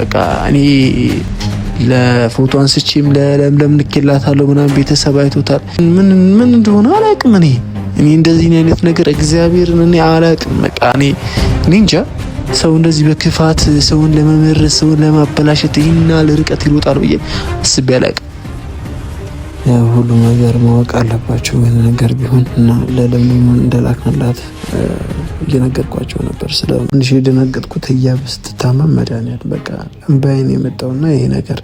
በቃ እኔ ለፎቶ አንስቼም ለለምለም ልኬላታለሁ ምናምን ቤተሰብ አይቶታል። ምን እንደሆነ አላውቅም። እኔ እንደዚህ አይነት ነገር እግዚአብሔርን እኔ አላውቅም። በቃ እኔ እንጃ ሰው እንደዚህ በክፋት ሰውን ለመመረዝ ሰውን ለማበላሸት ይህን ርቀት ይሮጣል ብዬ አስቤ አላውቅም። ያው ሁሉ ነገር ማወቅ አለባቸው የሆነ ነገር ቢሆን እና ለለምለም እንደላክንላት እየነገርኳቸው ነበር። ስለ ትንሽ የደነገጥኩት ህያብ ስትታመም መድኃኒዓለም በቃ እምባዬን የመጣውና ይሄ ነገር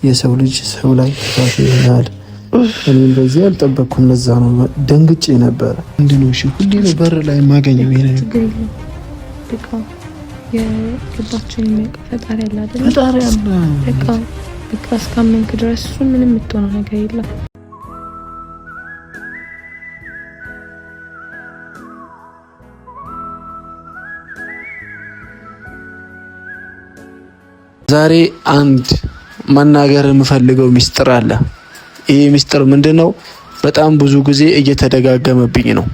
የሰው ልጅ ሰው ላይ ራሱ ይሆናል። እኔም በዚህ አልጠበቅኩም። ለዛ ነው ደንግጬ ነበረ። እንዲነው እሺ፣ ሁሌ ነው በር ላይ የማገኘው ይሄ ነገር በቃ የልባችን የሚያውቅ ፈጣሪ አለ አይደል? ፈጣሪ አለ በቃ እስካመንክ ድረስ እሱ ምንም የምትሆነው ነገር የለም። ዛሬ አንድ መናገር የምፈልገው ሚስጥር አለ። ይሄ ሚስጥር ምንድነው? በጣም ብዙ ጊዜ እየተደጋገመብኝ ነው።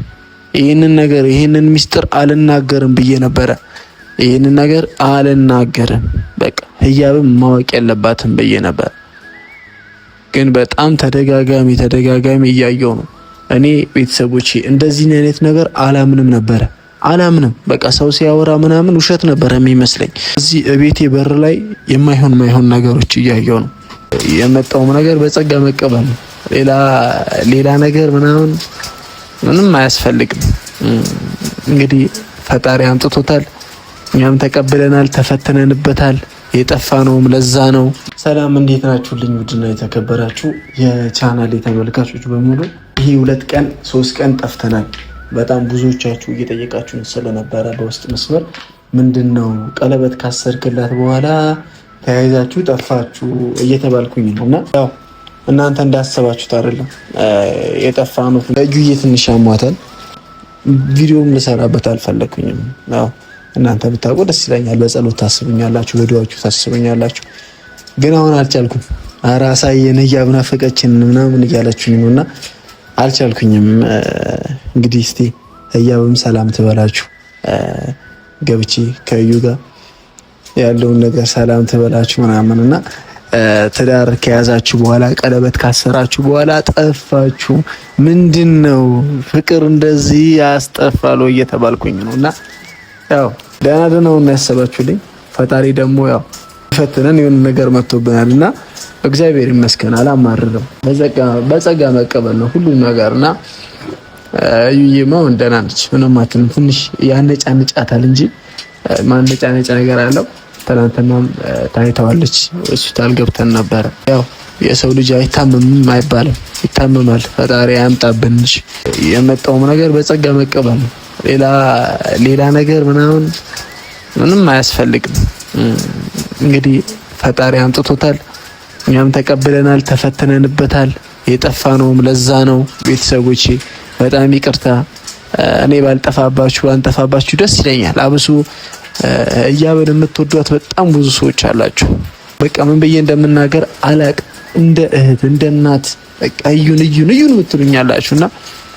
ይሄንን ሚስጥር አልናገርም ብዬ ነበረ። ይሄንን ነገር አልናገርም በቃ ህያብም ማወቅ ያለባትም ብዬ ነበር። ግን በጣም ተደጋጋሚ እያየው ነው። እኔ ቤተሰቦቼ እንደዚህ አይነት ነገር አላምንም በቃ ሰው ሲያወራ ምናምን ውሸት ነበር የሚመስለኝ። እዚህ ቤቴ በር ላይ የማይሆን ነገሮች እያየው ነው። የመጣውም ነገር በጸጋ መቀበል ነው። ሌላ ነገር ምንም አያስፈልግም። እንግዲህ ፈጣሪ አምጥቶታል፣ እኛም ተቀብለናል፣ ተፈተነንበታል። የጠፋነውም ለዛ ነው። ሰላም እንዴት ናችሁልኝ? ውድና የተከበራችሁ የቻናሌ ተመልካቾች በሙሉ ይሄ 2 ቀን 3 ቀን ጠፍተናል። በጣም ብዙዎቻችሁ እየጠየቃችሁን ስለነበረ በውስጥ መስመር ምንድነው ቀለበት ካሰርክላት በኋላ ተያይዛችሁ ጠፋችሁ እየተባልኩኝ ነው። እና ያው እናንተ እንዳሰባችሁት አይደለም የጠፋነው። እዩዬ ትንሽ አሟታል። ቪዲዮም ልሰራበት አልፈለኩኝም። ያው እናንተ ብታውቁ ደስ ይለኛል። በጸሎት ታስቡኛላችሁ፣ በዱዓችሁ ታስቡኛላችሁ። ግን አሁን አልቻልኩም። ኧረ አሳየን ህያብ ናፈቀችን ምናምን እያላችሁኝ ነውና አልቻልኩኝም። እንግዲህ እስቲ ህያብም ሰላም ትበላችሁ። ገብቼ ከዩ ጋር ያለውን ነገር ሰላም ትበላችሁ ምናምንና ትዳር ከያዛችሁ በኋላ ቀለበት ካሰራችሁ በኋላ ጠፋችሁ። ምንድነው ፍቅር እንደዚህ ያስጠፋል እየተባልኩኝ ነውና ያው ደህና ነው ያሰባችሁልኝ። ፈጣሪ ደግሞ ያው ፈተነን የሆነ ነገር መጥቶብናልና እግዚአብሔር ይመስገን አላማርርም። በጸጋ መቀበል ነው ሁሉ ነገርና እዩዬማ ደህና ነች። ምንም አትልም። ትንሽ ያነጫንጫታል እንጂ ማነጫነጫ ነገር አለው። ትናንትናም ታይተዋለች። ሆስፒታል ገብተን ነበረ። ያው የሰው ልጅ አይታመምም አይባልም፣ ይታመማል። ፈጣሪ ያምጣብን እንጂ የመጣውም ነገር በጸጋ መቀበል ነው። ሌላ ነገር ምንም አያስፈልግም። እንግዲህ ፈጣሪ አምጥቶታል፣ እኛም ተቀብለናል፣ ተፈተነንበታል። የጠፋነውም ለዛ ነው። ቤተሰቦቼ በጣም ይቅርታ። እኔ ባንጠፋባችሁ ደስ ይለኛል። አብሶ ህያብን የምትወዷት በጣም ብዙ ሰዎች አላችሁ። በቃ ምን ብዬ እንደምናገር አላቅም። እንደ እህት እንደ እናት በቃ እዩን የምትሉኛላችሁና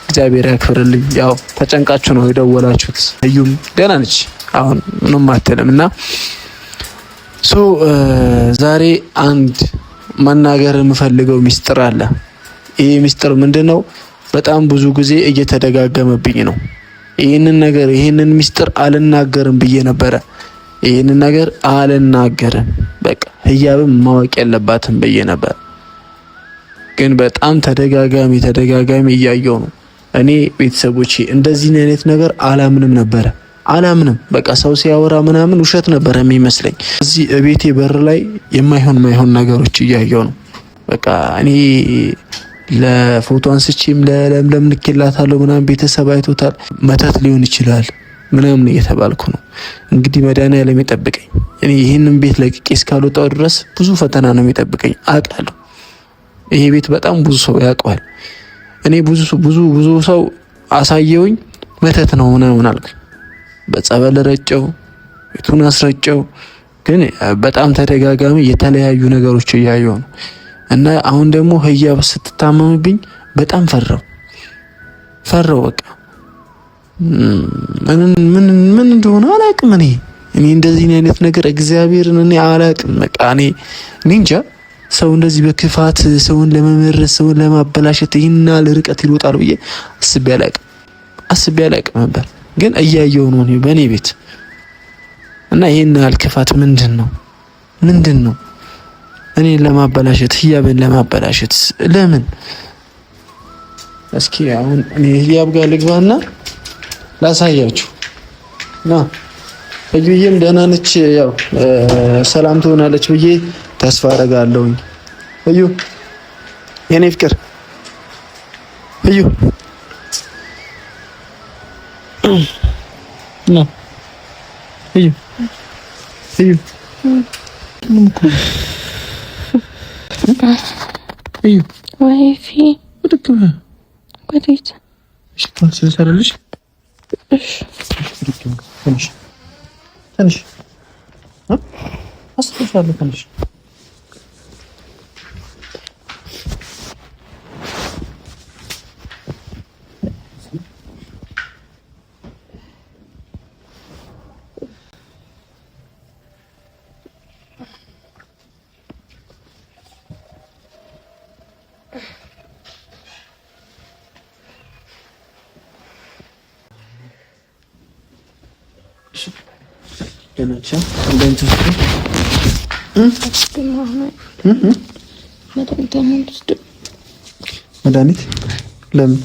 እግዚአብሔር ያክብርልኝ። ያው ተጨንቃችሁ ነው የደወላችሁት። እዩም ደህና ነች አሁን ምንም አትልምና ዛሬ አንድ መናገር የምፈልገው ሚስጥር አለ። ይሄ ሚስጥር ምንድነው? በጣም ብዙ ጊዜ እየተደጋገመብኝ ነው። ይሄንን ሚስጥር አልናገርም ብዬ ነበረ። ይሄንን ነገር አልናገርም በቃ ህያብም ማወቅ ያለባትም ብዬ ነበር። ግን በጣም ተደጋጋሚ እያየው ነው። እኔ ቤተሰቦቼ እንደዚህ አይነት ነገር አላምንም በቃ ሰው ሲያወራ ምናምን ውሸት ነበር የሚመስለኝ። እዚህ ቤቴ በር ላይ የማይሆን ነገሮች እያየው ነው። በቃ እኔ ለፎቶ አንስቼም ለለምለም ልኬላታለሁ ምናምን ቤተሰብ አይቶታል። መተት ሊሆን ይችላል ምናምን እየተባልኩ ነው። እንግዲህ መድኃኒዓለም ይጠብቀኝ። እኔ ይህንን ቤት ለቅቄ እስካልወጣሁ ድረስ ብዙ ፈተና ነው የሚጠብቀኝ አውቃለሁ። ይሄ ቤት በጣም ብዙ ሰው ያውቀዋል። እኔ ብዙ ሰው አሳየውኝ መተት ነው ምናምን አልኩኝ። በጸበል ረጨው፣ ቤቱን አስረጨው። ግን በጣም ተደጋጋሚ የተለያዩ ነገሮች እያየሁ ነው። እና አሁን ደግሞ ህያብ ስትታመምብኝ በጣም ፈራው። በቃ ምን እንደሆነ አላውቅም። እኔ እንደዚህ አይነት ነገር እግዚአብሔርን እኔ አላቅም። በቃ እኔ እንጃ ሰው እንደዚህ በክፋት ሰውን ለመመረዝ ሰውን ለማበላሸት ይህን ያህል ርቀት ይሮጣል ብዬ አስቤ አላቅም ነበር። ግን እያየሁ ነው እኔ በእኔ ቤት እና ይህን ያህል ክፋት ምንድን ነው? እኔን ለማበላሸት ህያብን ለማበላሸት ለምን? እስኪ አሁን እኔ ህያብ ጋር ልግባና ላሳያችሁ ና እዩዬም ደህና ነች፣ ያው ሰላም ትሆናለች ብዬ ተስፋ አደርጋለሁኝ። እዩ የኔ ፍቅር እዩ ና እዩ እዩ ወይፊ ወደከበ ወዴት? እሺ ታክሲ ሰራልሽ? እሺ ትንሽ አስተሳለሁ ትንሽ መድኃኒት ለምን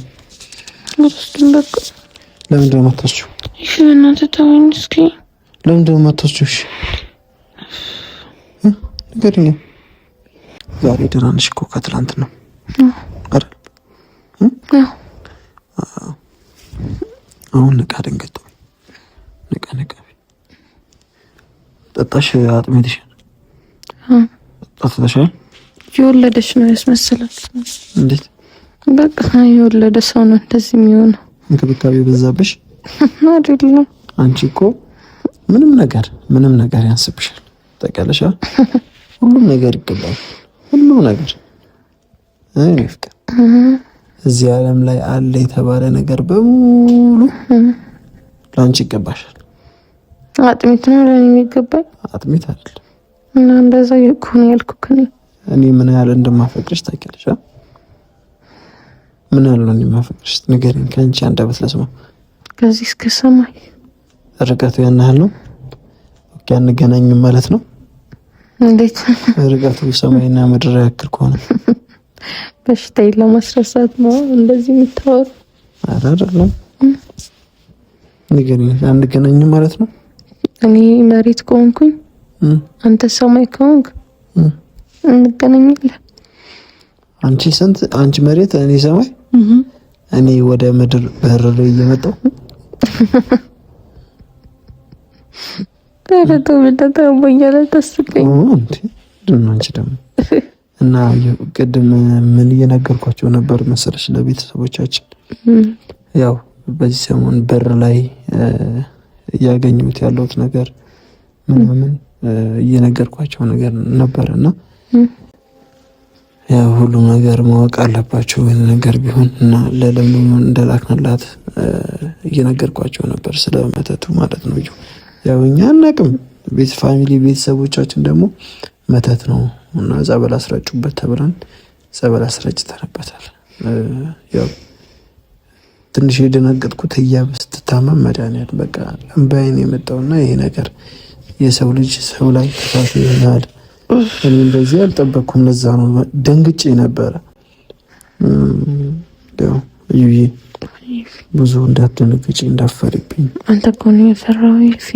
ለምንድን ነው የማትወስጂው? እሺ በእናትህ ተወኝ እስኪ። ለምንድን ነው የማትወስጂው? እሺ ንገሪኝ። ዛሬ ደህና ነሽ እኮ ከትላንት ነው አይደል? አሁን ንቃ ደንገጥ ንቃ ጠጣሽ አጥሜትሽን ጠጥተሻል? የወለደች ነው ያስመሰላል። እንዴት? በቃ የወለደ ሰው ነው እንደዚህ የሚሆነው። እንክብካቤ በዛብሽ አይደለም? አንቺ እኮ ምንም ነገር ያንስብሻል። ታውቂያለሽ? ሁሉም ነገር ይገባል። ሁሉም ነገር እኔ ፍቅር እዚህ ዓለም ላይ አለ የተባለ ነገር በሙሉ ላንቺ ይገባሻል። አጥሚት ነው ለኔ የሚገባኝ? አጥሚት አይደለም። እና እንደዛ ይኩን ያልኩክ እኔ ምን ያህል እንደማፈቅርሽ ታውቂያለሽ? ምን ያህል ነው እንደማፈቅርሽ ንገሪኝ፣ ከአንቺ አንደበት ልስማ። ከዚህ እስከ ሰማይ ርቀቱ ያን ያህል ነው? ኦኬ፣ አንገናኝም ማለት ነው? እንዴት ርቀቱ ሰማይና ምድር ያክል ከሆነ በሽታዬን ለማስረሳት ነው እንደዚህ የምታወራው? አይደለም። ንገሪኝ፣ አንገናኝም ማለት ነው? እኔ መሬት ከሆንኩኝ አንተ ሰማይ ከሆንክ እንገናኛለን። አንቺ መሬት እኔ ሰማይ፣ እኔ ወደ ምድር በረረ እየመጣሁ ታረቶ በተባባኛለ ተስቀኝ እንዴ አንቺ ደግሞ እና ቅድም ምን እየነገርኳቸው ነበር መሰለሽ ለቤተሰቦቻችን? ያው በዚህ ሰሞን በር ላይ እያገኙት ያለውት ነገር ምናምን እየነገርኳቸው ነገር ነበርና ያው ሁሉ ነገር ማወቅ አለባቸው ወይ ነገር ቢሆን እና ለለምለም እንደላክንላት እየነገርኳቸው ነበር ስለ መተቱ ማለት ነው። ያው እኛ አናውቅም፣ ቤተሰቦቻችን ደግሞ መተት ነው እና ጸበል አስረጩበት ተብለን ጸበል አስረጭተንበታል። ያው ትንሽ የደነገጥኩት ህያብ ስትታመም መድኃኒት በቃ እንባዬን የመጣውና ይሄ ነገር የሰው ልጅ ሰው ላይ ተፋት ይሆናል። እኔ እንደዚህ አልጠበቅኩም። ለዛ ነው ደንግጬ ነበረ። ያው እዩዬ ብዙ እንዳትደነግጪ እንዳፈሪብኝ። አንተ እኮ ነው የፈራው ይፊ።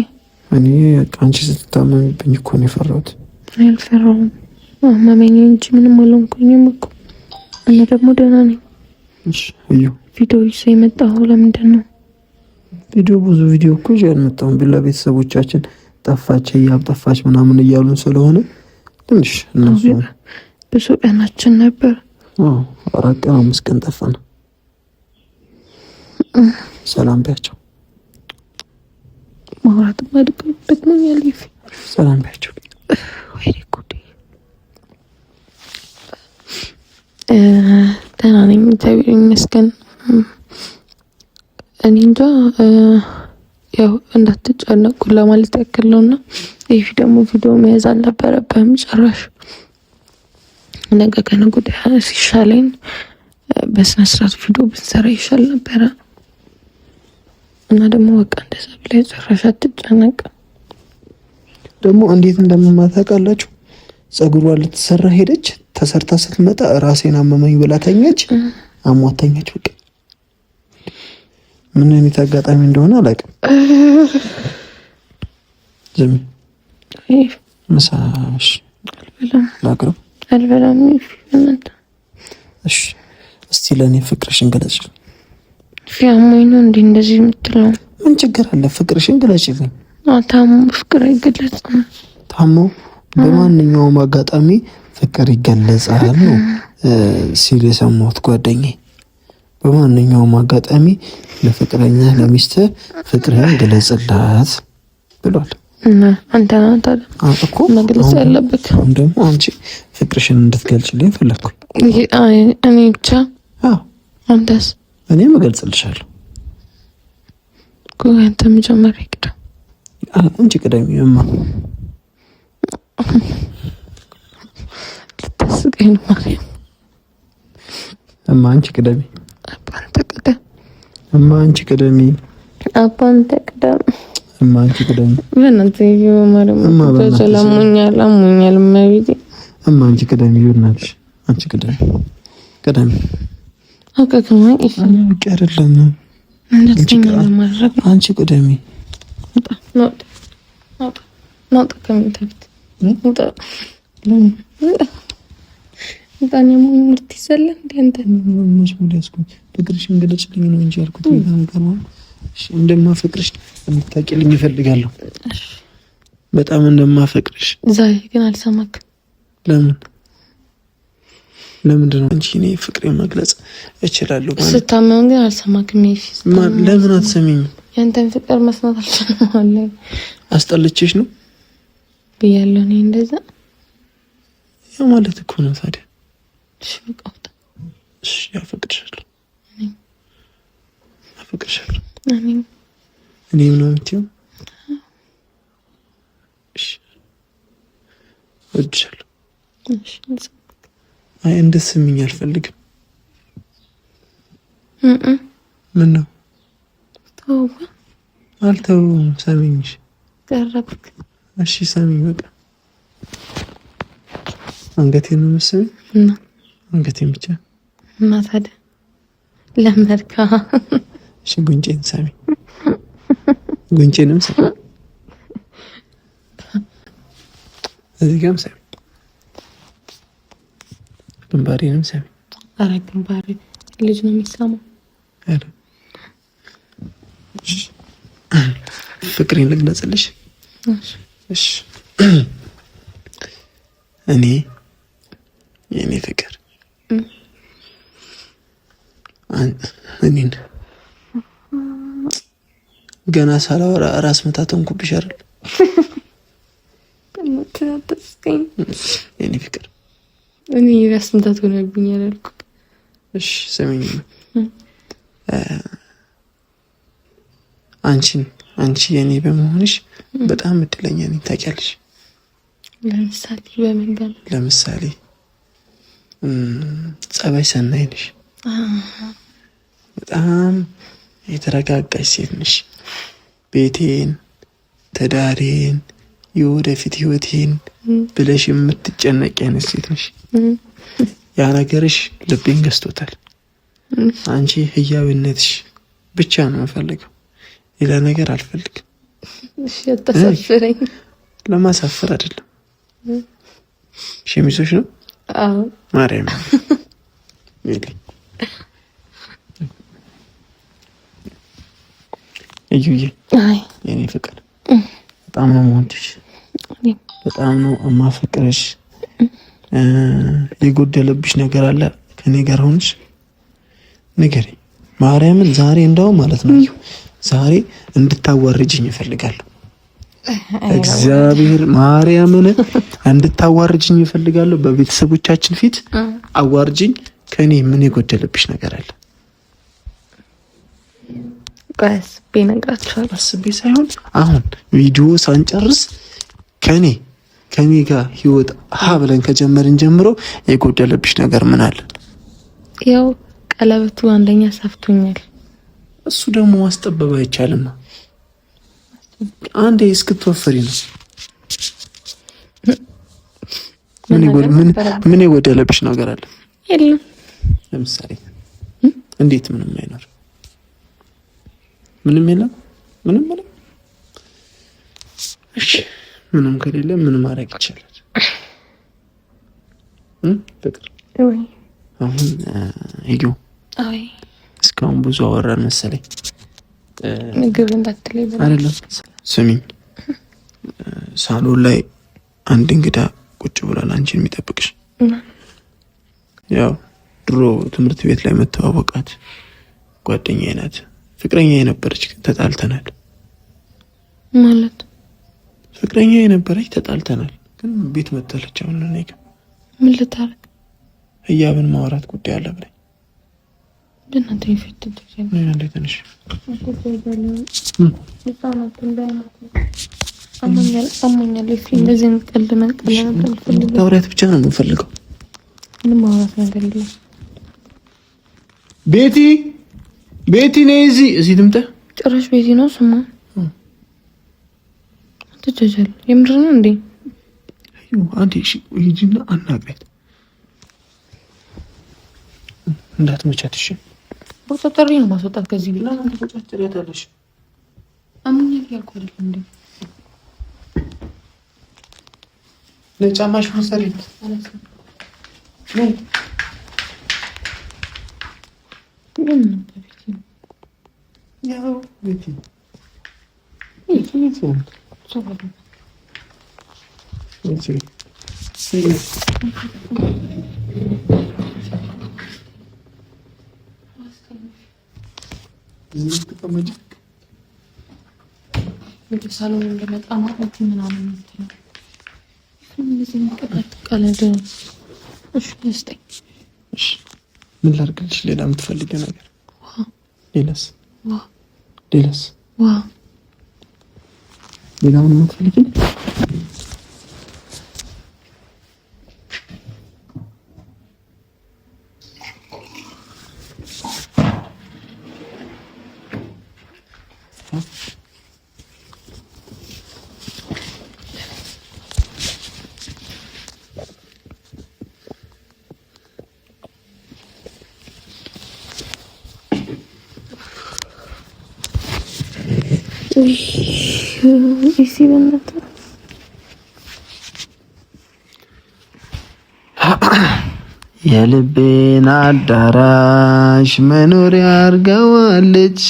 እኔ አንቺ ስትታመምብኝ እኮ ነው የፈራሁት። አልፈራሁም፣ አመመኝ እንጂ ምንም አልሆንኩኝም እኮ። እኔ ደግሞ ደህና ነኝ። እሺ እዩ ቪዲዮ ይዘህ የመጣኸው ለምንድን ነው? ብዙ ቪዲዮ እኮ ይዤ አልመጣሁም። ቢላ ቤተሰቦቻችን ጠፋች ጠፋች ምናምን እያሉን ስለሆነ ትንሽ እነሱ ብዙ ቀናችን ነበር። 4 ቀን 5 ቀን ጠፋን። ሰላም ቢያቸው ማውራት ማድቀበት ነው ያለኝ። ሰላም ቢያቸው። ወይኔ ጉዴ። ደህና ነኝ እግዚአብሔር ይመስገን። እኔ እንጃ ያው እንዳትጨነቁ ለማለት ያክል ነውና ይሄ ደግሞ ቪዲዮ መያዝ አልነበረብህም ጭራሽ። ነገ ከነገ ወዲያ ሲሻለኝ በስነ ስርዓት ቪዲዮ ብንሰራ ይሻል ነበረ። እና ደግሞ በቃ እንደዛ ብለህ ጭራሽ አትጨነቅ። ደግሞ እንዴት እንደምማታውቃላችሁ ጸጉሯ ልትሰራ ሄደች። ተሰርታ ስትመጣ ራሴን አመመኝ ብላ ተኛች። አሟተኛች። በቃ ምን አይነት አጋጣሚ እንደሆነ አላውቅም። ዝም መሳሽ ላቅርብ አልበላም። እሺ እስቲ ለኔ ፍቅርሽን ገለጽልኝ። ፊያሞኝ ነው እንዴ እንደዚህ የምትለው? ምን ችግር አለ? ፍቅርሽን ገለጽልኝ። ታሞ ፍቅር አይገለጽም። ታሞ በማንኛውም አጋጣሚ ፍቅር ይገለጻል ነው ሲል የሰማሁት ጓደኛዬ። በማንኛውም አጋጣሚ ለፍቅረኛ ለሚስት ፍቅርህን ገለጽላት ብሏል። እና አንተ እኮ መግለጽ ያለበት ደግሞ አንቺ ፍቅርሽን እንድትገልጽልኝ ፈለግኩ። እኔ ብቻ? አንተስ? እኔም እገልጽልሻለሁ። አንተ መጀመሪያ ቅደም። አንቺ ቅደም። ልታስቀኝ ነው ማርያም። አንቺ ቅደሚ። አንተ ቅደም። አንቺ ቅደሚ። አንተ ቅደም። አንቺ ቅደሚ። በእናትህ ማርያም ሰላሙኛል አሙኛል ማቢቴ። አንቺ ቅደሚ። ይኸውልሽ አንቺ ቅደሚ። ቅደሚ። አውቀክማ እኔ አይደለም እንደዚህ ለማድረግ አንቺ ቅደሚ። ናውጣ ከሚተፍት በጣም ምርት ይዘለ እንዴ አንተ ምንሽ ሙዳስኩ ፍቅርሽን ገለጽልኝ ነው እንጂ ያልኩት ሌላ ነገር ነው። እሺ እንደማፈቅርሽ እንድታቂልኝ እፈልጋለሁ። እሺ በጣም እንደማፈቅርሽ። ዛሬ ግን አልሰማክ። ለምንድን ነው እንጂ እኔ ፍቅሬን መግለጽ እችላለሁ ማለት ስታመም ግን አልሰማክም። ይፊስ ለምን አትሰሚኝም? ያንተን ፍቅር መስማት አልችልም። አስጠልቼሽ ነው ብያለሁ እኔ እንደዛ ያ ማለት እኮ ነው ታዲያ። እሺ በቃ እሺ አፈቅርሻለሁ። እኔ ምን አምጥተው? እሺ እወድሻለሁ። እሺ አይ እንደስምኝ አልፈልግም። ምን ነው? ተው አልተውም። ሰሚኝሽ ቀረብክ። እሺ ሰሚኝ በቃ አንገቴን ነው መሰለኝ እና አንገቴን ብቻ እና ታዲያ ለመርካ እሺ ጉንጬን ሳሚ። ጉንጬንም ሳሚ። እዚህ ጋርም ሳሚ። ግንባሬንም ሳሚ። ኧረ ግንባሬ ልጅ ነው የሚሰማው። ኧረ ፍቅሬን ልግለጽልሽ። እሺ እኔ የኔ ፍቅር እኔን ገና ሳላወራ ራስ መታት ሆንኩብሽ አይደል? የኔ ፍቅር እኔ ራስ መታት ሆነብኝ አላልኩት። እሺ ስሚኝ፣ አንቺ የኔ በመሆንሽ በጣም እድለኛ ነኝ ታውቂያለሽ። ለምሳሌ ጸባይ ሰናይ ነሽ። በጣም የተረጋጋች ሴት ነሽ። ቤቴን፣ ትዳሬን፣ የወደፊት ህይወቴን ብለሽ የምትጨነቂ አይነት ሴት ነሽ። ያ ነገርሽ ልቤን ገዝቶታል። አንቺ ህያብነትሽ ብቻ ነው የምፈልገው፣ ሌላ ነገር አልፈልግም። እሺ አታሳፍረኝ። ለማሳፈር አይደለም። ሸሚዞች ነው? አዎ ማርያም እዩዬ የኔ ፍቅር በጣም ነው የምወድሽ፣ በጣም ነው የማፈቅርሽ። የጎደለብሽ ነገር አለ ከኔ ጋር ሆነሽ ንገሪኝ ማርያምን። ዛሬ እንደው ማለት ነው ዛሬ እንድታዋርጅኝ እፈልጋለሁ። እግዚአብሔር ማርያምን እንድታዋርጅኝ እፈልጋለሁ። በቤተሰቦቻችን ፊት አዋርጅኝ። ከኔ ምን የጎደለብሽ ነገር አለ? አስቤ እነግራችኋለሁ። አስቤ ሳይሆን አሁን ቪዲዮ ሳንጨርስ ከኔ ጋር ህይወት ብለን ከጀመርን ጀምሮ የጎደለብሽ ነገር ምን አለ? ያው ቀለበቱ አንደኛ ሰፍቶኛል። እሱ ደግሞ ማስጠበብ አይቻልም። አንዴ እስክትወፍሪ ነው። ምን የጎደለብሽ ነገር አለ? የለም። ለምሳሌ እንዴት ምንም አይኖር? ምንም የለም። ምንም እሺ፣ ምንም ከሌለ ምን ማድረግ ይቻላል? ፍቅር አሁን ሄዱ። እስካሁን ብዙ አወራን መሰለኝ። ምግብ እንዳትለይ አይደለም። ስሚኝ፣ ሳሎን ላይ አንድ እንግዳ ቁጭ ብሏል፣ አንቺን የሚጠብቅሽ። ያው ድሮ ትምህርት ቤት ላይ መተዋወቃት ጓደኛዬ ናት፣ ፍቅረኛ የነበረች ተጣልተናል። ማለት ፍቅረኛ የነበረች ተጣልተናል፣ ግን ቤት መጣለች። አሁን እኔ ጋር ምን ልታረግ? ህያብን ማውራት ጉዳይ አለ ብለኝ ለናንተ ይፈትት ምን እንደ ትንሽ አማኛል እንደዚህ ቀልድ መንቀል ነበር። ታውሪያት ብቻ ነው የምፈልገው። ምንም ማውራት ነገር የለም። ቤቲ ነይ እዚህ ትምጣ። ጭራሽ ቤቲ ነው ስማ። ተጀጀል የምር ነው እንዴ? አንዴ እሺ ሂጂና አናግሪያት እንዳትመቻት። እሺ ወጣጣሪ ነው ማስወጣት ከዚህ ቢላ አንተ ተጫጭሪያታለሽ። አምኛል ያልኩ አይደል እንዴ? ለጫማሽ መሰሪ ነይ ያው ቤቲ ሳሎን እንደመጣ ማለት ምናምን ነው። እሺ ምን ላድርግልሽ? ሌላ የምትፈልጊው ነገር? ሌላስ? ሌላ ምን የምትፈልጊው? የልቤን አዳራሽ መኖሪያ አርገዋለች።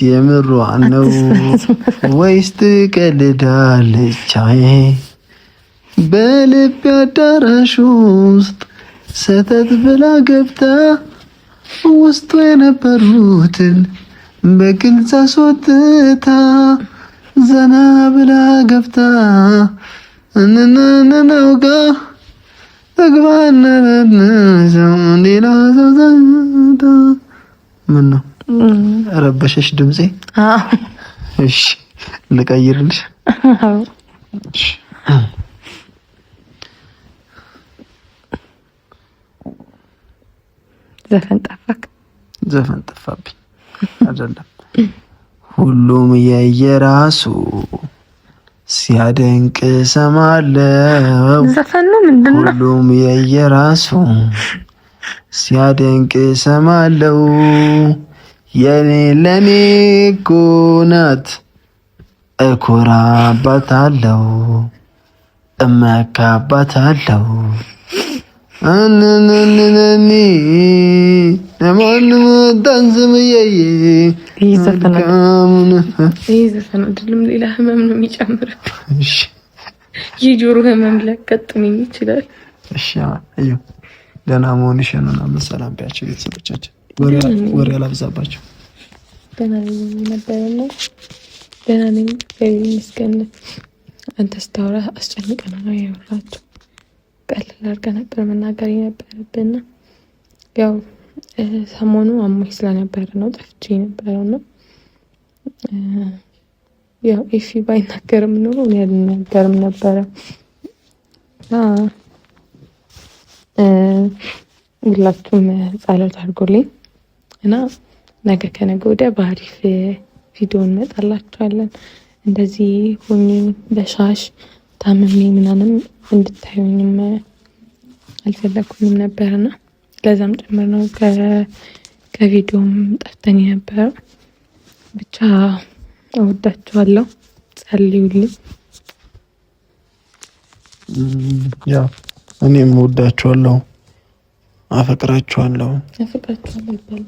የምሯን ነው ወይስ ትቀልዳለች? በልቤ አዳራሽ ውስጥ ሰተት ብላ ገብታ ውስጡ የነበሩትን በግልጽ አስወጥታ ዘና ብላ ገብታ እንናነናውጋ ተግባና ሌላ ዘውዛታ ምን ነው ረበሸሽ ድምጼ? እሺ ልቀይርልሽ። ዘፈን ጠፋብኝ አይደለም። ሁሉም የየራሱ ሲያደንቅ ሰማለው። ዘፈን ነው ምንድነው? ሁሉም የየራሱ ሲያደንቅ ሰማለው። የኔ ለኔ እኮ ናት እኮራባታለሁ፣ እመካባታለሁ። አንነነኒ ለማንም ዳንዝምዬ ይዘፈን አይደለም፣ ሌላ ህመም ነው የሚጨምረው። እሺ የጆሮ ህመም ሊያጋጥመኝ ይችላል። እሺ አዩ ደህና መሆንሽን እና ሰላም ቢያችሁ ቤተሰቦቻችን። ወሬ አላብዛባችሁ። ደህና ነኝ። በሚስከነ አንተ ስታወራ አስጨንቀና ነው ያወራችሁ። ቀለል አድርገን ነበር መናገር የነበረብንና ያው ሰሞኑ አሞኝ ስለነበረ ነው ጠፍቼ የነበረውና ያው ኤፊ ባይናገርም ኖሮ እኔ አልናገርም ነበረ። ሁላችሁም ጸሎት አድርጎልኝ እና ነገ ከነገ ወዲያ በአሪፍ ቪዲዮ እንመጣላችኋለን። እንደዚህ ሆኜ በሻሽ ታምሜ ምናምን እንድታዩኝም አልፈለኩኝም ነበርና ለዛም ጭምር ነው ከቪዲዮም ጠፍተኝ ነበረ። ብቻ እወዳችኋለሁ፣ ጸልዩልኝ። ያው እኔም እወዳችኋለሁ፣ አፈቅራችኋለሁ። ይባላል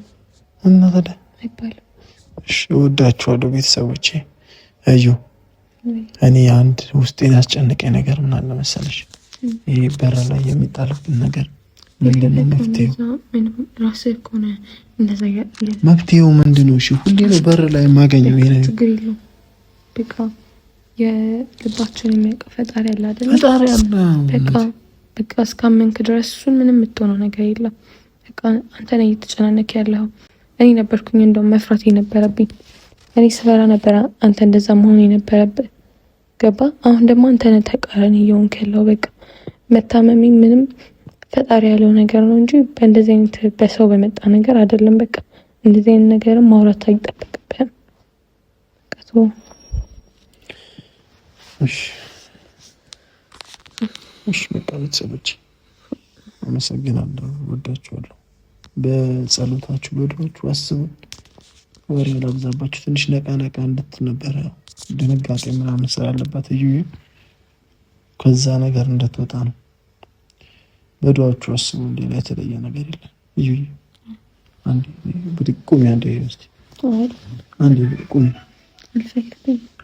እና ታዲያ አይባልም? እሺ እወዳችኋለሁ ቤተሰቦቼ። እዩ እኔ አንድ ውስጤን ያስጨነቀኝ ነገር ምን አለ መሰለሽ? ይሄ በር ላይ የሚጣልብን ነገር ምንድነው መፍትሄው? መፍትሄው ምንድነው? እሺ ሁሌ ነው በር ላይ የማገኘው ይሄ ነገር። ችግር የለውም በቃ የልባችን የሚያውቀው ፈጣሪ አለ አይደል? ፈጣሪ አለ። በቃ እስካመንክ ድረስ እሱን ምንም የምትሆነው ነገር የለም። በቃ አንተ ነህ እየተጨናነክ ያለው። እኔ ነበርኩኝ እንደውም መፍራት የነበረብኝ። እኔ ስፈራ ነበረ አንተ እንደዛ መሆን የነበረብህ። ገባ? አሁን ደግሞ አንተ ነህ ተቃራኒ እየሆንክ ያለው። በቃ መታመሚ ምንም ፈጣሪ ያለው ነገር ነው እንጂ በእንደዚህ አይነት በሰው በመጣ ነገር አይደለም። በቃ እንደዚህ አይነት ነገርም ማውራት አይጠበቅብህም። እሺ በቃ ቤተሰቦች አመሰግናለሁ፣ ወዳችኋለሁ። በጸሎታችሁ በድሯችሁ አስቡን። ወሬ ላብዛባችሁ። ትንሽ ነቃ እንድትል ነበረ ድንጋጤ ምናምን ስላለባት እዩ ከዛ ነገር እንድትወጣ ነው። በድሯችሁ አስቡን። ሌላ የተለየ ነገር የለም። እዩ አንዴ ብድግ ቁሚ፣ አንዴ እስቲ አንዴ ቁሚ፣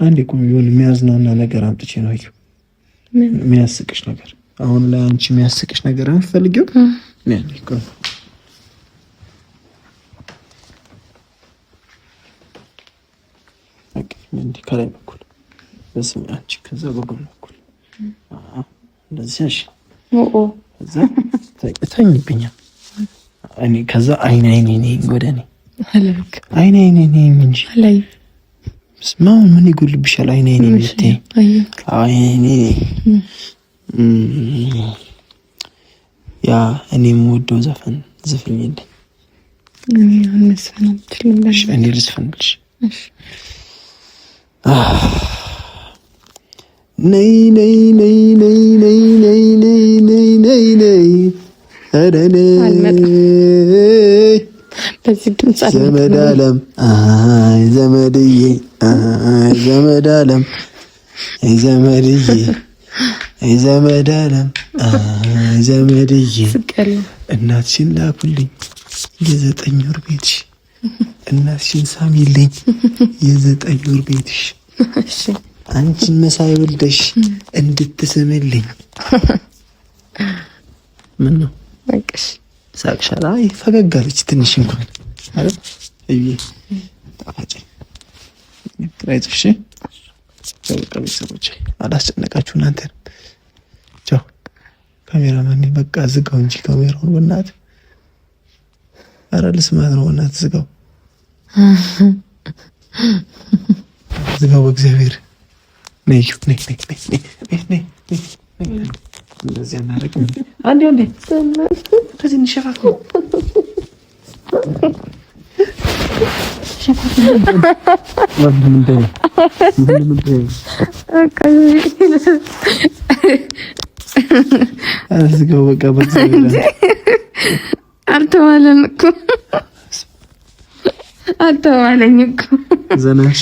አንዴ ቁሚ። የሆነ የሚያዝናና ነገር አምጥቼ ነው። እዩ የሚያስቅሽ ነገር አሁን ላይ አንቺ የሚያስቅሽ ነገር አንፈልጊው ነኝ እኮ እንዴ ከላይ በኩል በስም አንቺ ከዛ በጎን በኩል እንደዚህ እሺ ከዛ ተኝብኛል። እኔ ከዛ አይኔ ወደ እኔ አይኔ እንጂ አላይ ስማው ምን ይጎልብሻል? አይኔ ምትይ አይኔ ያ እኔ የምወደው ዘፈን ዝፍኝልኝ። እኔ ልዝፈንልሽ። ነይ ነይ ነይ ነይ ነይ ነይ ነይ ነይ ነይ ነይ አረኔ ዘመድ አለም አይ ዘመድዬ አይ ዘመድ አለም አይ ዘመድዬ አይ ዘመድ አለም አይ ዘመድዬ እናትሽን ላኩልኝ የ9 ወር ቤትሽ እናትሽን ሳሚልኝ የ9 ወር ቤትሽ አንቺን መሳይ ወልደሽ እንድትስምልኝ። ምን ነው በቃሽ ሳቅሻላ? አይ ፈገግ አለች ትንሽ እንኳን አይደል? እዬ ታፋጭ ትራይጥሽ በቃ ቤተሰቦቼ አላስጨነቃችሁ እናንተ። ቻው ካሜራማን በቃ ዝጋው እንጂ ካሜራውን በእናትህ። ኧረ ልስማት ነው በእናትህ ዝጋው፣ ዝጋው በእግዚአብሔር። ነይ እንደዚህ አናደርግም። አንዴ ከዚህ እንሸፋፍ ነው ዝጋው በቃ በእግዚአብሔር። አልተዋለም እኮ ዘናሻ